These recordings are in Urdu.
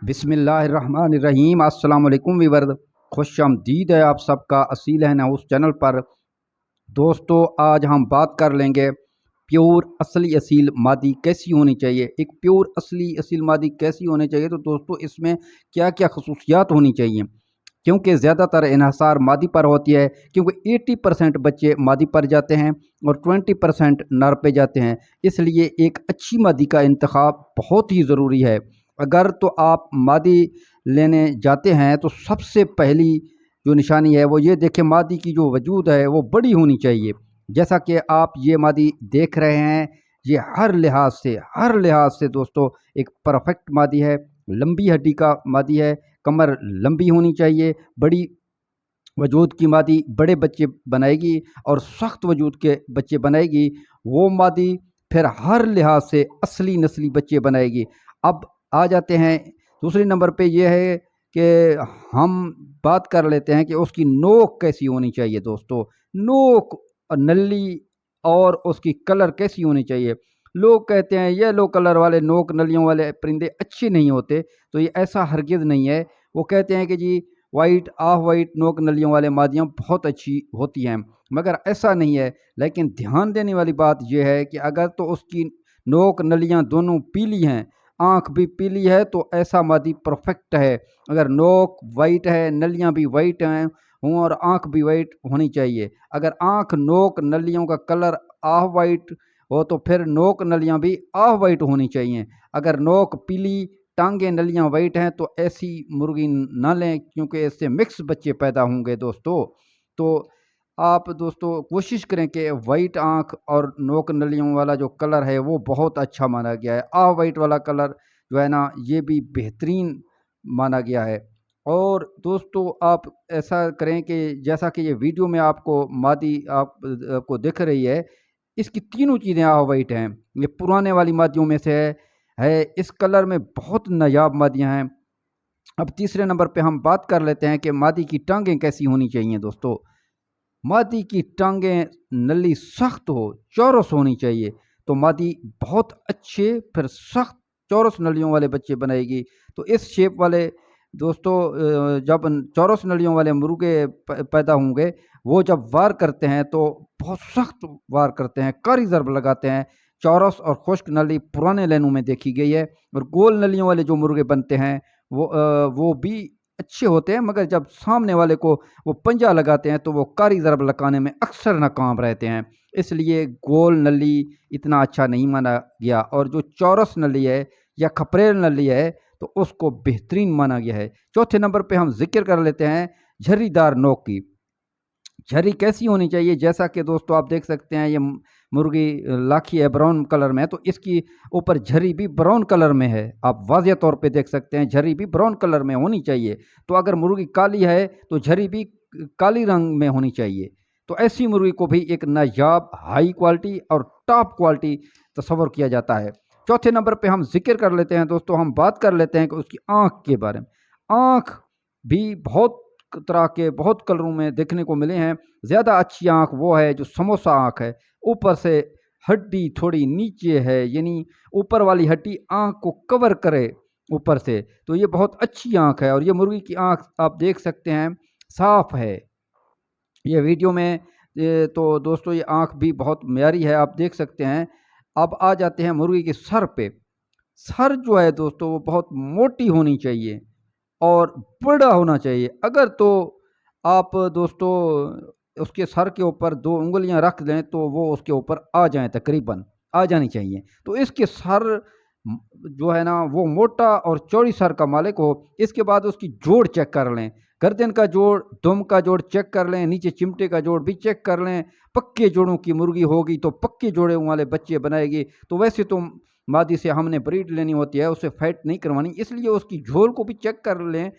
بسم اللہ الرحمن الرحیم۔ السلام علیکم ویور، خوش آمدید ہے آپ سب کا اصیل ہے ہاؤس چینل پر۔ دوستو آج ہم بات کر لیں گے پیور اصلی اصیل مادی کیسی ہونی چاہیے۔ ایک پیور اصلی اصیل مادی کیسی ہونی چاہیے تو دوستو اس میں کیا کیا خصوصیات ہونی چاہیے، کیونکہ زیادہ تر انحصار مادی پر ہوتی ہے، کیونکہ 80% بچے مادی پر جاتے ہیں اور 20% نر پہ جاتے ہیں۔ اس لیے ایک اچھی مادی کا انتخاب بہت ہی ضروری ہے۔ اگر تو آپ مادی لینے جاتے ہیں تو سب سے پہلی جو نشانی ہے وہ یہ دیکھیں، مادی کی جو وجود ہے وہ بڑی ہونی چاہیے۔ جیسا کہ آپ یہ مادی دیکھ رہے ہیں، یہ ہر لحاظ سے دوستو ایک پرفیکٹ مادی ہے۔ لمبی ہڈی کا مادی ہے، کمر لمبی ہونی چاہیے، بڑی وجود کی مادی بڑے بچے بنائے گی اور سخت وجود کے بچے بنائے گی۔ وہ مادی پھر ہر لحاظ سے اصلی نسلی بچے بنائے گی۔ اب آ جاتے ہیں دوسرے نمبر پہ، یہ ہے کہ ہم بات کر لیتے ہیں کہ اس کی نوک کیسی ہونی چاہیے۔ دوستو نوک نلی اور اس کی کلر کیسی ہونی چاہیے۔ لوگ کہتے ہیں یلو کلر والے نوک نلیوں والے پرندے اچھے نہیں ہوتے، تو یہ ایسا ہرگز نہیں ہے۔ وہ کہتے ہیں کہ جی وائٹ آف وائٹ نوک نلیوں والے مادیاں بہت اچھی ہوتی ہیں، مگر ایسا نہیں ہے۔ لیکن دھیان دینے والی بات یہ ہے کہ اگر تو اس کی نوک نلیاں دونوں پیلی ہیں، آنکھ بھی پیلی ہے، تو ایسا مادی پرفیکٹ ہے۔ اگر نوک وائٹ ہے، نلیاں بھی وائٹ ہیں ہوں اور آنکھ بھی وائٹ ہونی چاہیے۔ اگر آنکھ نوک نلیوں کا کلر آف وائٹ ہو تو پھر نوک نلیاں بھی آف وائٹ ہونی چاہیے۔ اگر نوک پیلی ٹانگیں نلیاں وائٹ ہیں تو ایسی مرغی نہ لیں، کیونکہ اس سے مکس بچے پیدا ہوں گے دوستو۔ تو آپ دوستو کوشش کریں کہ وائٹ آنکھ اور نوک نلیوں والا جو کلر ہے وہ بہت اچھا مانا گیا ہے۔ آف وائٹ والا کلر جو ہے نا یہ بھی بہترین مانا گیا ہے۔ اور دوستو آپ ایسا کریں کہ جیسا کہ یہ ویڈیو میں آپ کو مادی آپ کو دکھ رہی ہے، اس کی تینوں چیزیں آف وائٹ ہیں۔ یہ پرانے والی مادیوں میں سے ہے۔ اس کلر میں بہت نایاب مادیاں ہیں۔ اب تیسرے نمبر پہ ہم بات کر لیتے ہیں کہ مادی کی ٹانگیں کیسی ہونی چاہیے۔ دوستو مادی کی ٹانگیں نلی سخت ہو، چورس ہونی چاہیے، تو مادی بہت اچھے پھر سخت چورس نلیوں والے بچے بنائے گی۔ تو اس شیپ والے دوستو جب چورس نلیوں والے مرغے پیدا ہوں گے، وہ جب وار کرتے ہیں تو بہت سخت وار کرتے ہیں، کاری ضرب لگاتے ہیں۔ چورس اور خشک نلی پرانے لینوں میں دیکھی گئی ہے، اور گول نلیوں والے جو مرغے بنتے ہیں وہ بھی اچھے ہوتے ہیں، مگر جب سامنے والے کو وہ پنجہ لگاتے ہیں تو وہ کاری ضرب لگانے میں اکثر ناکام رہتے ہیں۔ اس لیے گول نلی اتنا اچھا نہیں مانا گیا، اور جو چورس نلی ہے یا کھپریل نلی ہے تو اس کو بہترین مانا گیا ہے۔ چوتھے نمبر پہ ہم ذکر کر لیتے ہیں جھری دار نوک کی۔ جھری کیسی ہونی چاہیے؟ جیسا کہ دوستو آپ دیکھ سکتے ہیں، یہ مرغی لاکھی ہے براؤن کلر میں، تو اس کی اوپر جھری بھی براؤن کلر میں ہے۔ آپ واضح طور پہ دیکھ سکتے ہیں جھری بھی براؤن کلر میں ہونی چاہیے۔ تو اگر مرغی کالی ہے تو جھری بھی کالی رنگ میں ہونی چاہیے۔ تو ایسی مرغی کو بھی ایک نایاب ہائی کوالٹی اور ٹاپ کوالٹی تصور کیا جاتا ہے۔ چوتھے نمبر پہ ہم ذکر کر لیتے ہیں دوستو، ہم بات کر لیتے ہیں کہ اس کی آنکھ کے بارے میں۔ آنکھ بھی بہت طرح کے بہت کلروں میں دیکھنے کو ملے ہیں۔ زیادہ اچھی آنکھ وہ ہے جو سموسہ آنکھ ہے، اوپر سے ہڈی تھوڑی نیچے ہے، یعنی اوپر والی ہڈی آنکھ کو کور کرے اوپر سے، تو یہ بہت اچھی آنکھ ہے۔ اور یہ مرغی کی آنکھ آپ دیکھ سکتے ہیں صاف ہے یہ ویڈیو میں۔ تو دوستو یہ آنکھ بھی بہت معیاری ہے، آپ دیکھ سکتے ہیں۔ اب آ جاتے ہیں مرغی کے سر پہ۔ سر جو ہے دوستو وہ بہت موٹی ہونی چاہیے اور بڑا ہونا چاہیے۔ اگر تو آپ دوستو اس کے سر کے اوپر 2 انگلیاں رکھ دیں تو وہ اس کے اوپر آ جائیں، تقریباً آ جانی چاہیے۔ تو اس کے سر جو ہے نا وہ موٹا اور چوڑی سر کا مالک ہو۔ اس کے بعد اس کی جوڑ چیک کر لیں، گردن کا جوڑ، دم کا جوڑ چیک کر لیں، نیچے چمٹے کا جوڑ بھی چیک کر لیں۔ پکے جوڑوں کی مرغی ہوگی تو پکے جوڑے والے بچے بنائے گی۔ تو ویسے تو مادی سے ہم نے بریڈ لینی ہوتی ہے، اسے فیٹ نہیں کروانی، اس لیے اس کی جھول کو بھی چیک کر لیں۔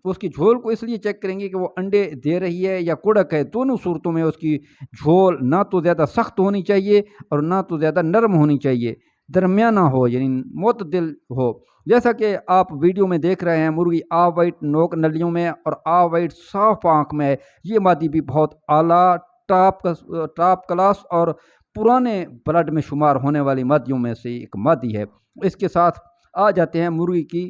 اس کی جھول کو اس لیے چیک کریں گے کہ وہ انڈے دے رہی ہے یا کڑک ہے۔ دونوں صورتوں میں اس کی جھول نہ تو زیادہ سخت ہونی چاہیے اور نہ تو زیادہ نرم ہونی چاہیے، درمیانہ ہو، یعنی معتدل ہو۔ جیسا کہ آپ ویڈیو میں دیکھ رہے ہیں، مرغی آف وائٹ نوک نلیوں میں اور آف وائٹ صاف آنکھ میں ہے۔ یہ مادی بھی بہت اعلیٰ ٹاپ کلاس اور پرانے بلڈ میں شمار ہونے والی مادیوں میں سے ایک مادی ہے۔ اس کے ساتھ آ جاتے ہیں مرغی کی